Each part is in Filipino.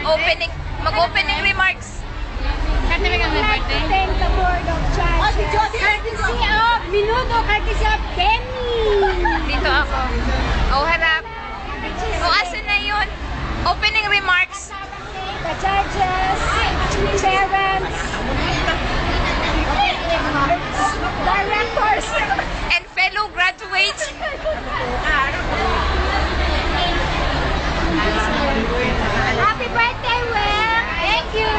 opening, mag-opening remarks. I'd like to thank the board of judges. Courtesy of Minuto, courtesy of Demi. Dito ako. Oh, harap. Oh, asan na yun? Opening remarks. The judges, parents, directors, And fellow graduates. happy birthday, Weng! Thank you!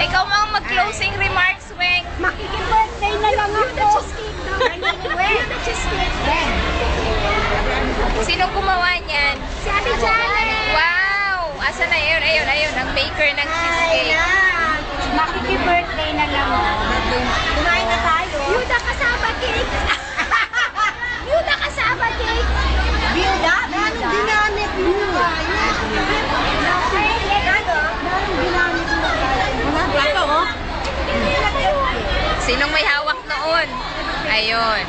Ikaw mang mag-closing remarks, Weng. Makiki-birthday na lang ako. Sinong gumawa niyan? Si Ate Janet! Wow! Asan na yun? Ayun, ayun. Ang baker ng cheesecake. Makiki-birthday na lang ako. Kumain na tayo. Yuda kasama cake! Yuda kasama cake! Yuda? Anong ginamit mo? Sinong may hawak noon? Ayun.